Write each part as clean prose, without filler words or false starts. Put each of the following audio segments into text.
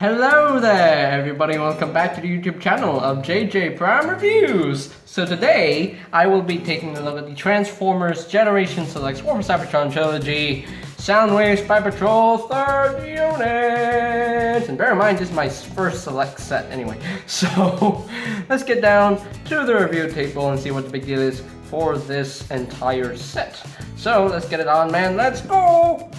Hello there everybody, welcome back to the YouTube channel of JJ Prime Reviews. So today, I will be taking a look at the Transformers Generation Selects War for Cybertron Trilogy Soundwave Spy Patrol 3rd Unit. And bear in mind, this is my first select set anyway. So, let's get down to the review table and see what the big deal is for this entire set. So, let's get it on, man, let's go!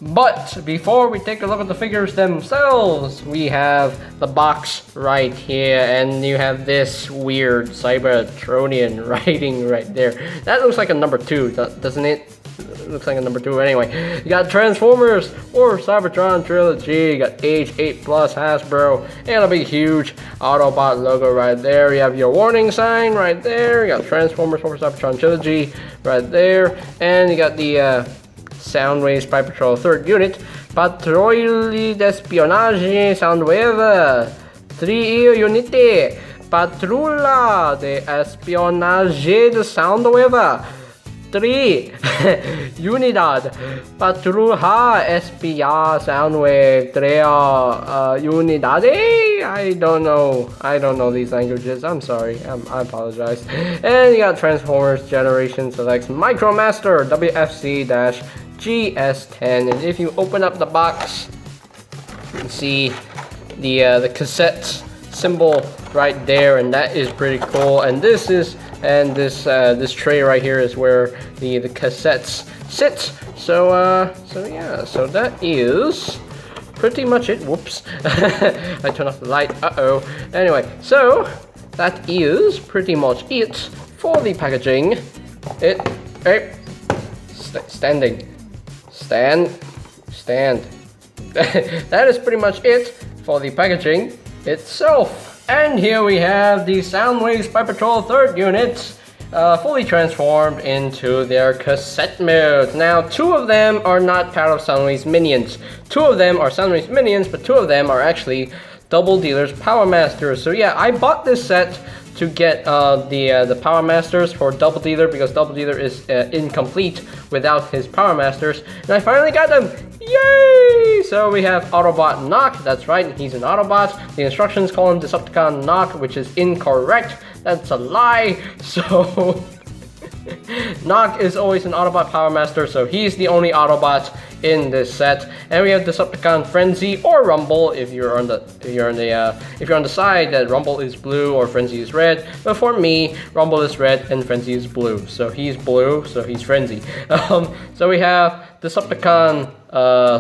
But before we take a look at the figures themselves, we have the box right here, and you have this weird Cybertronian writing right there. That looks like a number 2, doesn't it? It looks like a number 2 anyway. You got Transformers or Cybertron Trilogy, you got age 8+ Hasbro, and a big huge Autobot logo right there. You have your warning sign right there, you got Transformers or Cybertron Trilogy right there, and you got the Soundwave Spy Patrol 3rd Unit, Patrouille d'Espionnage Soundwave 3 Unité, Patrouille d'Espionnage de Soundwave 3 Unidad, Patrouille Espia Soundwave 3 Unidade. I don't know these languages, I'm sorry, I apologize. And you got Transformers Generation Selects Micromaster WFC-GS10, and if you open up the box, you can see the cassette symbol right there, and that is pretty cool. And this tray right here is where the cassettes sit. So yeah, so that is pretty much it. Whoops, I turned off the light. Anyway, so that is pretty much it for the packaging. Stand. That is pretty much it for the packaging itself. And here we have the Soundwave Spy Patrol 3rd Unit, fully transformed into their cassette mode. Now, 2 of them are not part of Soundwave's minions. 2 of them are Soundwave's minions, but 2 of them are actually Double Dealer's Power Masters. So yeah, I bought this set to get the Power Masters for Double Dealer, because Double Dealer is incomplete without his Power Masters, and I finally got them! Yay! So we have Autobot Knock, that's right, he's an Autobot. The instructions call him Decepticon Knock, which is incorrect. That's a lie. So Knock is always an Autobot Power Master, so he's the only Autobot in this set. And we have Decepticon Frenzy or Rumble if you're on the side that Rumble is blue or Frenzy is red. But for me, Rumble is red and Frenzy is blue. So he's blue, so he's Frenzy. So we have Decepticon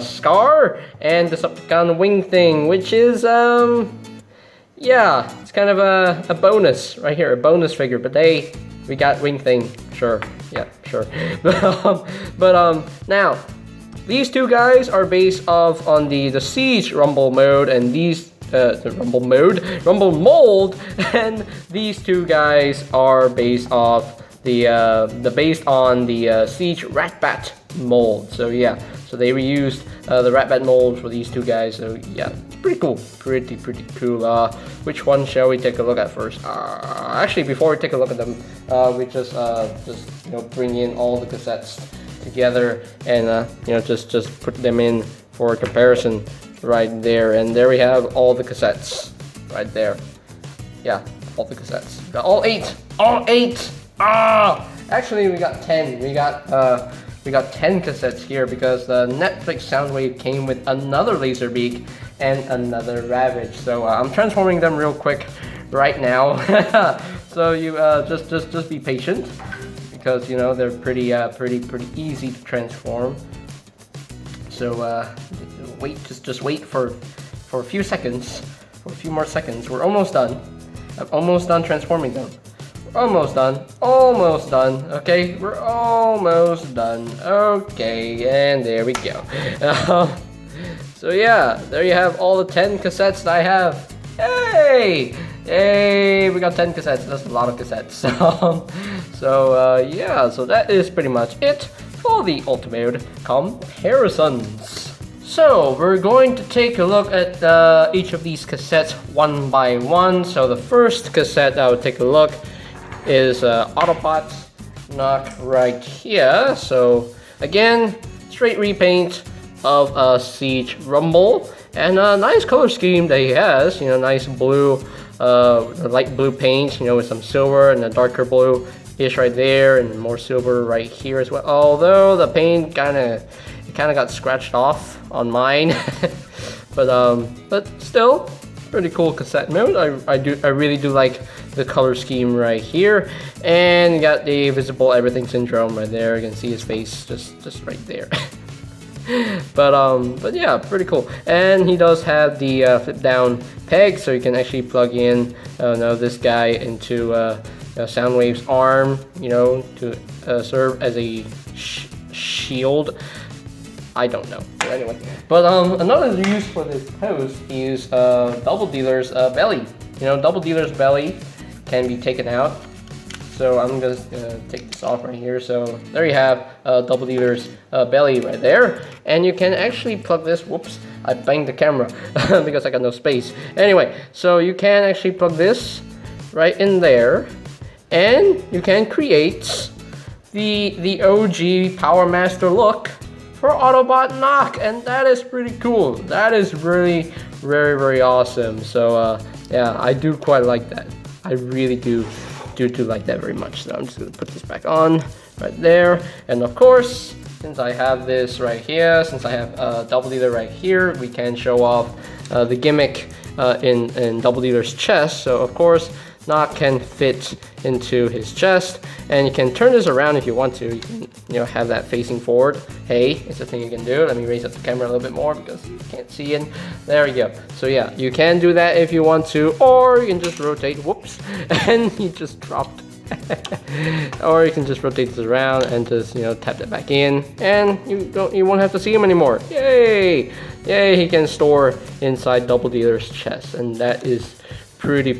Scar and Decepticon Wing Thing, which is yeah, it's kind of a bonus right here, a bonus figure. But we got Wing Thing, sure, yeah, sure. But now, these 2 guys are based off on the Siege Rumble mode, and these Rumble mold, and these 2 guys are based off based on the Siege Ratbat mold. So yeah, so they reused the Ratbat mold for these 2 guys. So yeah, pretty cool, pretty cool. Which one shall we take a look at first? Actually, before we take a look at them, we just bring in all the cassettes together, and just put them in for comparison right there. And there we have all the cassettes right there. Yeah, all the cassettes. We got all 8. Actually, we got 10. We got 10 cassettes here, because the Netflix Soundwave came with another Laserbeak and another Ravage. So I'm transforming them real quick right now. So you just be patient, because they're pretty easy to transform. So just wait for a few seconds, for a few more seconds. We're almost done. I'm almost done transforming them. Almost done. Okay, we're almost done. Okay, and there we go. So yeah, there you have all the 10 cassettes that I have. Hey, we got 10 cassettes. That's a lot of cassettes. Yeah, so that is pretty much it for the ultimate comparisons. So we're going to take a look at each of these cassettes one by one. So the first cassette I would take a look is Autobots Knock right here. So again, straight repaint of Siege Rumble, And a nice color scheme that he has, you know, nice blue, light blue paint, you know, with some silver and a darker blue ish right there, and more silver right here as well. Although the paint kind of got scratched off on mine, but still pretty cool cassette mode. I really do like the color scheme right here, and you got the visible everything syndrome right there. You can see his face just right there. But yeah, pretty cool. And he does have the flip down peg, so you can actually plug in this guy into Soundwave's arm, you know, to serve as a shield. I don't know, but anyway. But another use for this post is Double Dealer's belly. You know, Double Dealer's belly can be taken out. So I'm gonna take this off right here. So there you have Double Dealer's belly right there, and you can actually plug this. Whoops, I banged the camera because I got no space. Anyway, so you can actually plug this right in there, and you can create the OG Power Master look for Autobot Knock, and that is pretty cool. That is really very awesome. So yeah, I do quite like that. I really do like that very much. So I'm just gonna put this back on right there, and of course, since I have this right here, since I have Double Dealer right here, we can show off the gimmick in Double Dealer's chest. So of course, Knock can fit into his chest, and you can turn this around if you want to. You can, have that facing forward. Hey, it's a thing you can do. Let me raise up the camera a little bit more because you can't see in. There we go. So yeah, you can do that if you want to, or you can just rotate. Whoops, and he just dropped. Or you can just rotate this around and just tap that back in, and you won't have to see him anymore. Yay! He can store inside Double Dealer's chest, and that is pretty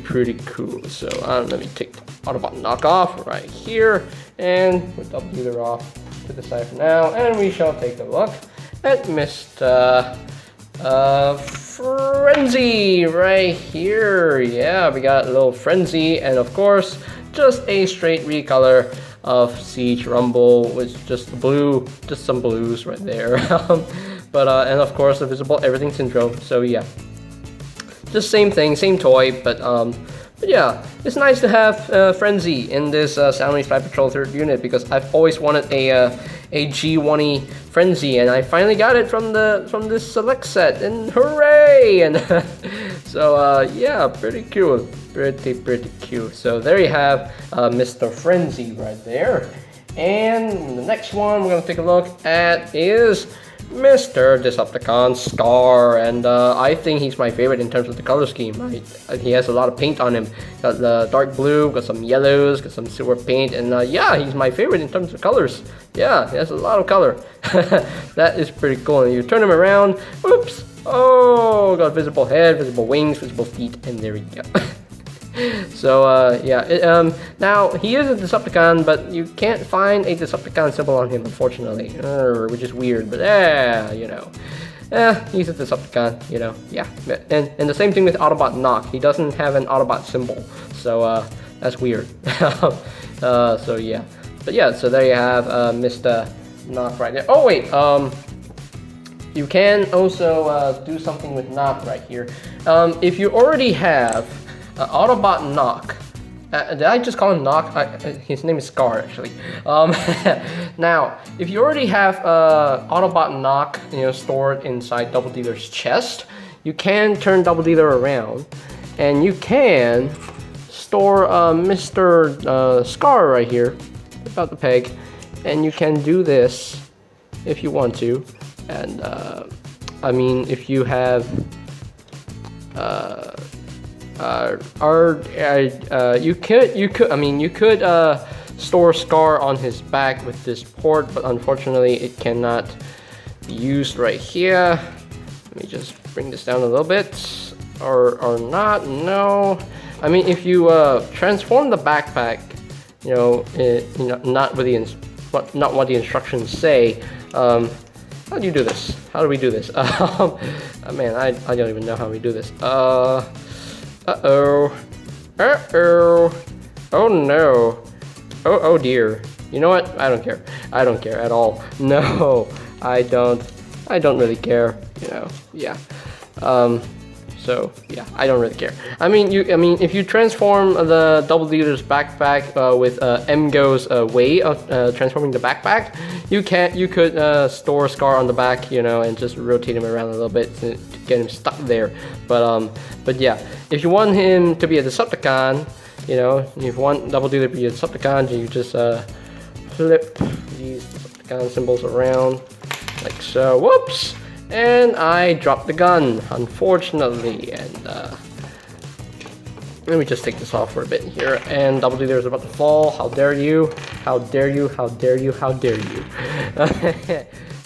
cool. So let me take the Autobot Knock off right here, and put Double Dealer off to the side for now, and we shall take a look at Mr. Frenzy right here. Yeah, we got a little Frenzy, and of course just a straight recolor of Siege Rumble with just some blues right there. And of course the visible everything syndrome. So yeah, just same thing, same toy, but yeah, it's nice to have Frenzy in this Soundwave Spy Patrol 3rd unit, because I've always wanted a G1E Frenzy, and I finally got it from this select set, and hooray! And so yeah, pretty cool, pretty cute. So there you have Mr. Frenzy right there, and the next one we're gonna take a look at is Mr. Decepticon Scar, and I think he's my favorite in terms of the color scheme. He has a lot of paint on him. Got the dark blue, got some yellows, got some silver paint, and yeah, he's my favorite in terms of colors. Yeah, he has a lot of color. That is pretty cool. And you turn him around, whoops! Oh, got visible head, visible wings, visible feet, and there we go. So yeah, now he is a Decepticon, but you can't find a Decepticon symbol on him, unfortunately, which is weird. But he's a Decepticon, yeah. And the same thing with Autobot Knock. He doesn't have an Autobot symbol, so that's weird. So yeah, but yeah, so there you have Mr. Knock right there. Oh wait, you can also do something with Knock right here. If you already have Autobot Knock. Did I just call him Knock? His name is Scar, actually. Now, if you already have Autobot Knock, stored inside Double Dealer's chest, you can turn Double Dealer around, and you can store Mr. Scar right here, about the peg, and you can do this if you want to. And I mean, if you have you could store Scar on his back with this port, but unfortunately it cannot be used right here. Let me just bring this down a little bit, or not. No, I mean, if you transform the backpack, not what the instructions say. How do you do this? How do we do this? Man, I don't even know how we do this. Uh-oh. Oh no. Oh dear. You know what? I don't care. I don't care at all. No, I don't really care, Yeah. So yeah, I don't really care. I mean, if you transform the Double Dealer's backpack with MGo's way of transforming the backpack, you could store Scar on the back, you know, and just rotate him around a little bit to get him stuck there. But yeah, if you want him to be a Decepticon, you know, if you want Double Dealer to be a Decepticon, you just flip these Decepticon symbols around like so. Whoops! And I dropped the gun, unfortunately, and let me just take this off for a bit here. And Double Dealer is about to fall. How dare you? How dare you? How dare you? How dare you?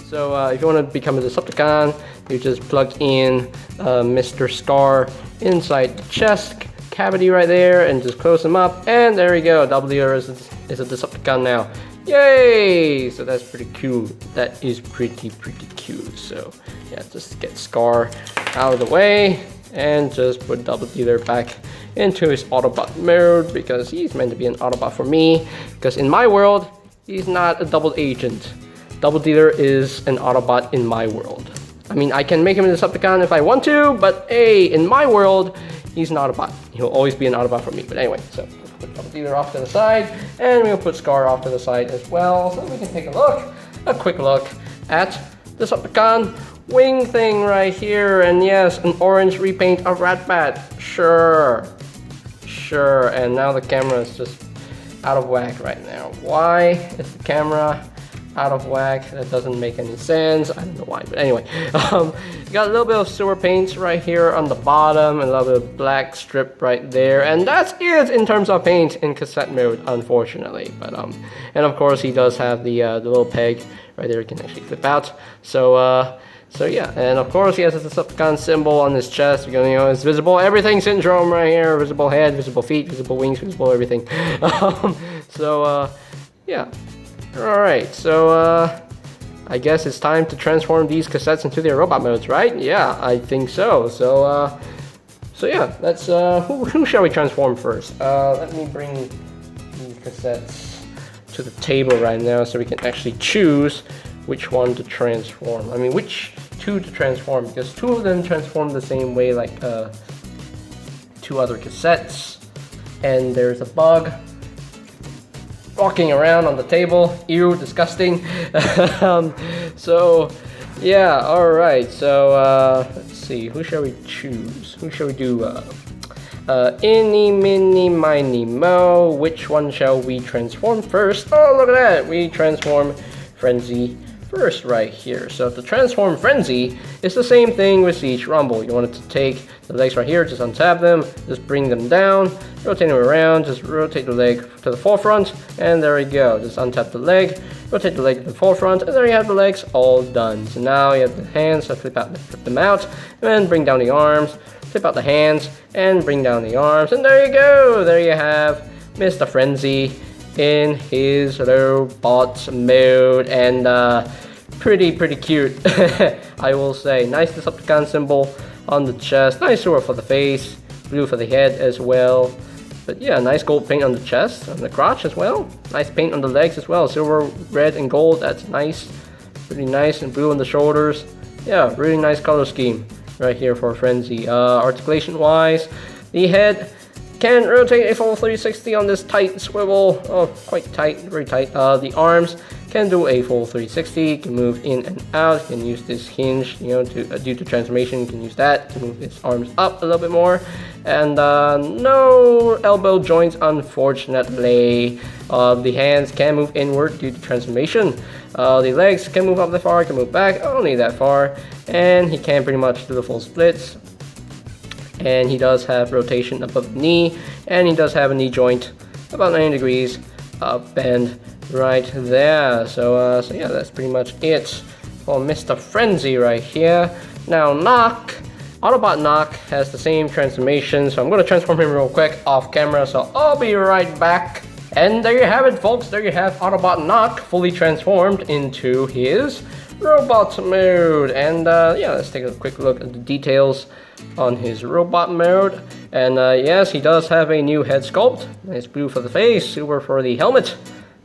So if you want to become a Decepticon, you just plug in Mr. Scar inside the chest cavity right there, and just close him up. And there we go. Double Dealer is a Decepticon now. Yay! So that's pretty cool. That is pretty cute. So yeah, just get Scar out of the way and just put Double Dealer back into his Autobot mode, because he's meant to be an Autobot for me, because in my world he's not a double agent. Double Dealer is an Autobot in my world. I mean, I can make him a Decepticon if I want to, but hey, in my world he's an Autobot. He'll always be an Autobot for me. But anyway, so put Double Dealer off to the side, and we'll put Scar off to the side as well, so we can take a quick look at the Decepticon wing thing right here. And yes, an orange repaint of Ratbat. Sure. And now the camera is just out of whack right now. Why is the camera out of whack? That doesn't make any sense. I don't know why, but anyway, you got a little bit of silver paint right here on the bottom, and a little bit of black strip right there, and that's it in terms of paint in cassette mode, unfortunately. But and of course he does have the little peg right there. You can actually flip out. So yeah, and of course he has a Decepticon symbol on his chest. You know, it's visible everything syndrome right here. Visible head, visible feet, visible wings, visible everything. Yeah. Alright, so I guess it's time to transform these cassettes into their robot modes, right? Yeah, I think so. So yeah, let's who shall we transform first? Let me bring these cassettes to the table right now so we can actually choose which one to transform. I mean, which two to transform, because two of them transform the same way, like two other cassettes. And there's a bug walking around on the table. Ew, disgusting. So yeah, alright, so let's see, who shall we choose? Who shall we do? Eeny, meeny, miny, mo. Which one shall we transform first? Oh, look at that, we transform Frenzy first right here. So to transform Frenzy, it's the same thing with Siege Rumble. You want it to take the legs right here, just untap them, just bring them down, rotate them around, just rotate the leg to the forefront, and there we go. Just untap the leg, rotate the leg to the forefront, and there you have the legs all done. So now you have the hands, so flip them out, and then bring down the arms, flip out the hands, and bring down the arms, and there you go. There you have Mr. Frenzy in his robot mode, and pretty cute. I will say. Nice Decepticon symbol on the chest, nice silver for the face, blue for the head as well. But yeah, nice gold paint on the chest, on the crotch as well. Nice paint on the legs as well, silver, red, and gold. That's nice, pretty nice. And blue on the shoulders. Yeah, really nice color scheme right here for Frenzy. Articulation wise, the head can rotate a full 360 on this tight swivel. Oh, quite tight, very tight. The arms can do a full 360, can move in and out, can use this hinge, you know, to due to transformation, you can use that to move its arms up a little bit more. And no elbow joints, unfortunately. The hands can move inward due to transformation. The legs can move up that far, can move back only that far, and he can pretty much do the full splits. And he does have rotation above the knee, and he does have a knee joint about 90 degrees bend right there. So yeah, that's pretty much it for Mr. Frenzy right here. Now Knock, Autobot Knock has the same transformation, so I'm going to transform him real quick off camera, so I'll be right back. And there you have it, folks. There you have Autobot Knock fully transformed into his robot mode. And yeah, let's take a quick look at the details on his robot mode. And yes, he does have a new head sculpt. Nice blue for the face, silver for the helmet.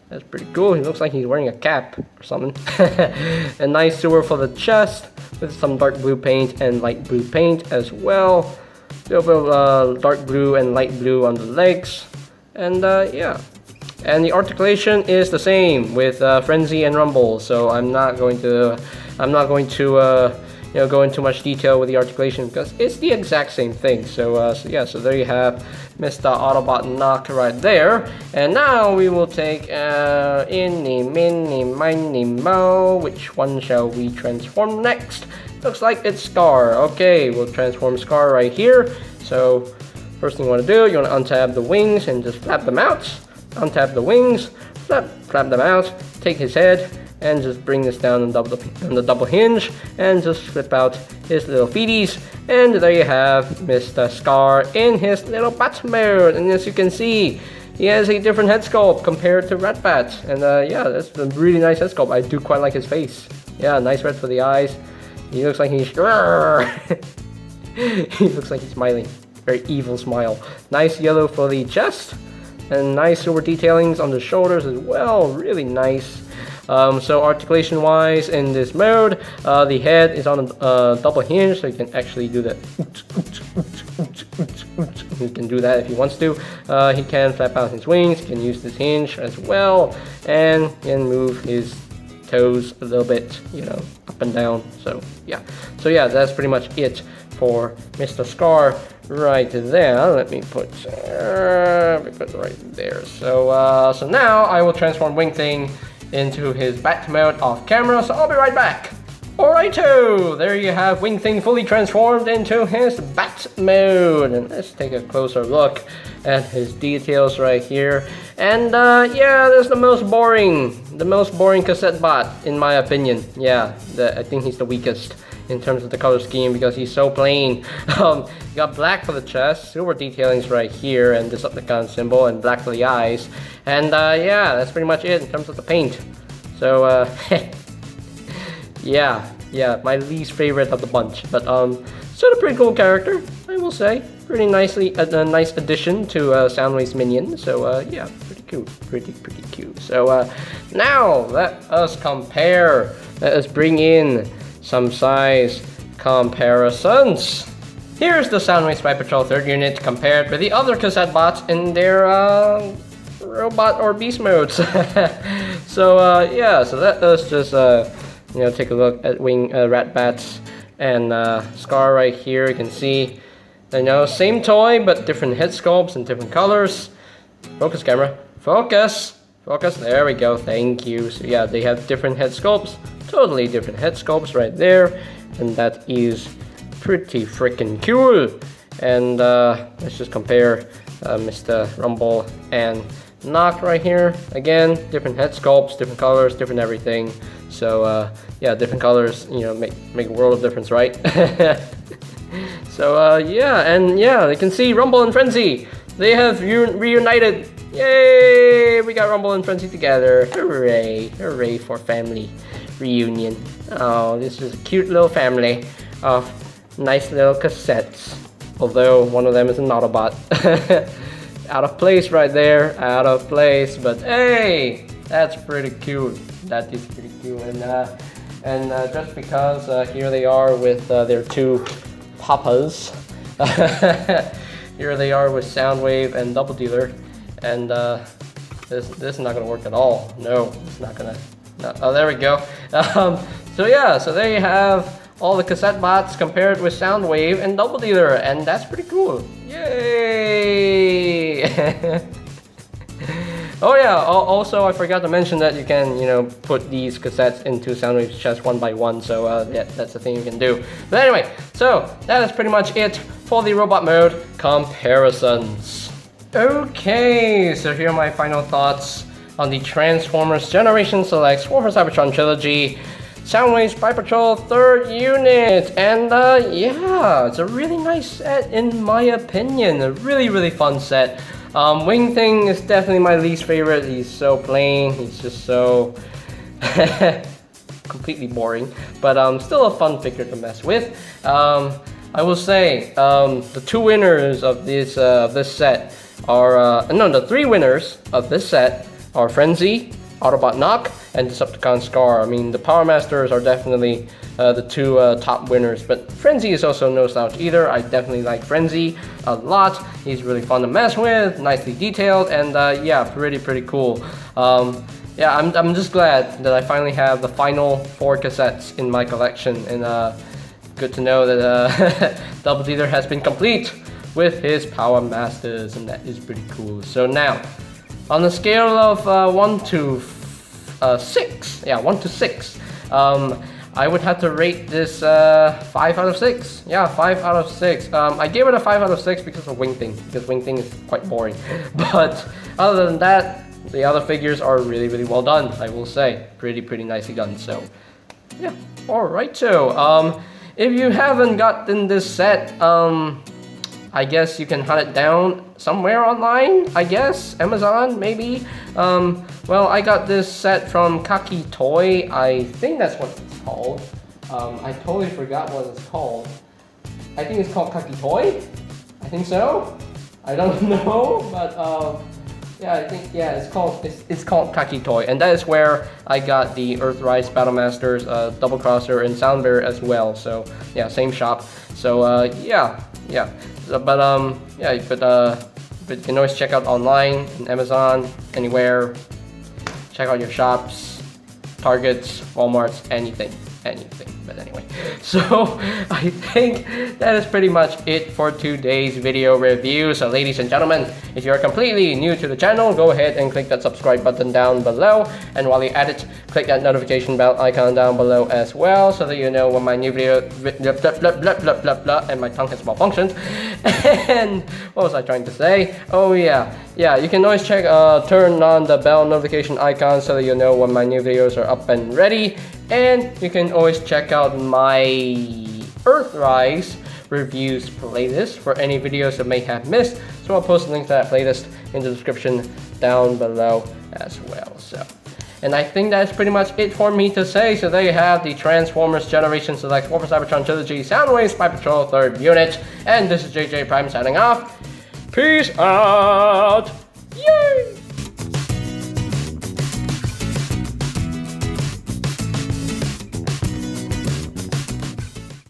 That's pretty cool. He looks like he's wearing a cap or something. A nice silver for the chest with some dark blue paint and light blue paint as well. A little bit of dark blue and light blue on the legs. And yeah. And the articulation is the same with Frenzy and Rumble. So I'm not going to go into much detail with the articulation because it's the exact same thing. So yeah, so there you have Mr. Autobot Knock right there. And now we will take Eeny, Meeny, Miny, Mo. Which one shall we transform next? Looks like it's Scar. Okay, we'll transform Scar right here. So first thing you want to do, you want to untap the wings and just flap them out. Untap the wings, flap them out, take his head, and just bring this down on the double hinge, and just flip out his little feeties, and there you have Mr. Scar in his little bat mode. And as you can see, he has a different head sculpt compared to Ratbat, and yeah, that's a really nice head sculpt. I do quite like his face. Yeah, nice red for the eyes. He looks like he's he looks like he's smiling. Very evil smile. Nice yellow for the chest. And nice silver detailings on the shoulders as well, really nice. So articulation wise in this mode, the head is on a double hinge, so you can actually do that. He can do that if he wants to. He can flap out his wings, he can use this hinge as well, and can move his toes a little bit, you know, up and down. So yeah, that's pretty much it for Mr. Scar right there. Let me put right there. So now I will transform Wing Thing into his bat mode off camera, so I'll be right back. Alrighto, there you have Wing Thing fully transformed into his bat mode, and let's take a closer look at his details right here. And yeah, that's the most boring cassette bot in my opinion. Yeah, I think he's the weakest in terms of the color scheme because he's so plain. You got black for the chest, silver detailings right here, and Decepticon symbol, and black for the eyes. And yeah, that's pretty much it in terms of the paint. So yeah, my least favorite of the bunch, but still a pretty cool character, I will say. Pretty nicely, a nice addition to Soundwave's minion. So yeah, pretty cool, pretty cute. So now let us compare. Let us bring in some size comparisons. Here's the Soundwave Spy Patrol 3rd unit compared with the other cassette bots in their robot or beast modes. So yeah, so let us just you know, take a look at Ratbats and Scar right here. You can see, you know, same toy but different head sculpts and different colors. Focus, camera, focus. There we go, thank you. So yeah, they have different head sculpts, totally different head sculpts right there, and that is pretty freaking cool. And let's just compare Mr. Rumble and Knock right here. Again, different head sculpts, different colors, different everything. So yeah, different colors, you know, make a world of difference, right? So yeah, and yeah, you can see Rumble and Frenzy, they have reunited. Yay! We got Rumble and Frenzy together. Hooray! Hooray for family reunion. Oh, this is a cute little family of nice little cassettes. Although one of them is an Autobot. Out of place right there. Out of place. But hey, that's pretty cute. That is pretty cute. And just because here they are with their two papas. Here they are with Soundwave and Double Dealer. And this is not gonna work at all. No, it's not gonna. No. Oh, there we go. So yeah, so there you have all the cassette bots compared with Soundwave and Double Dealer, and that's pretty cool. Yay! Oh yeah. Also, I forgot to mention that you can, you know, put these cassettes into Soundwave's chest one by one. So yeah, that's the thing you can do. But anyway, so that is pretty much it for the robot mode comparisons. Okay, so here are my final thoughts on the Transformers Generation Select War for Cybertron Trilogy Soundwave Spy Patrol 3rd unit. And yeah, it's a really nice set in my opinion. A really fun set. Wing Thing is definitely my least favorite. He's so plain, he's just so completely boring, but still a fun figure to mess with. I will say the two winners of this set are the three winners of this set are Frenzy, Autobot Knock and Decepticon Scar. I mean, the Power Masters are definitely the two top winners, but Frenzy is also no slouch either. I definitely like Frenzy a lot. He's really fun to mess with, nicely detailed, and yeah, pretty cool. Yeah, I'm just glad that I finally have the final 4 cassettes in my collection, and good to know that Double Dealer has been complete with his Power Masters, and that is pretty cool. So now, on a scale of 1 to 6, yeah, 1 to 6, I would have to rate this 5 out of 6. Yeah, 5 out of 6. I gave it a 5 out of 6 because of Wing Thing, because Wing Thing is quite boring. But other than that, the other figures are really well done, I will say. Pretty nicely done, so yeah. Alright, so if you haven't gotten this set, I guess you can hunt it down somewhere online, I guess. Amazon, maybe. Well, I got this set from Kaki Toy. I think that's what it's called. I totally forgot what it's called. I think it's called Kaki Toy? I think so? I don't know, but yeah, I think, yeah, it's called Kaki Toy, and that is where I got the Earthrise Battle Masters, Double Crosser, and Soundwave as well. So yeah, same shop. So yeah. But you can always check out online, on Amazon, anywhere. Check out your shops, Targets, Walmarts, anything. But anyway, so I think that is pretty much it for today's video review. So ladies and gentlemen, if you're completely new to the channel, go ahead and click that subscribe button down below, and while you're at it, click that notification bell icon down below as well, so that you know when my new video and my tongue has malfunctioned. And what was I trying to say? Oh yeah, you can always turn on the bell notification icon so that you know when my new videos are up and ready. And you can always check out my Earthrise reviews playlist for any videos that may have missed. So I'll post a link to that playlist in the description down below as well. So, and I think that's pretty much it for me to say. So there you have the Transformers Generation Select War for Cybertron Trilogy Soundwave Spy Patrol 3rd Unit. And this is JJ Prime signing off. Peace out!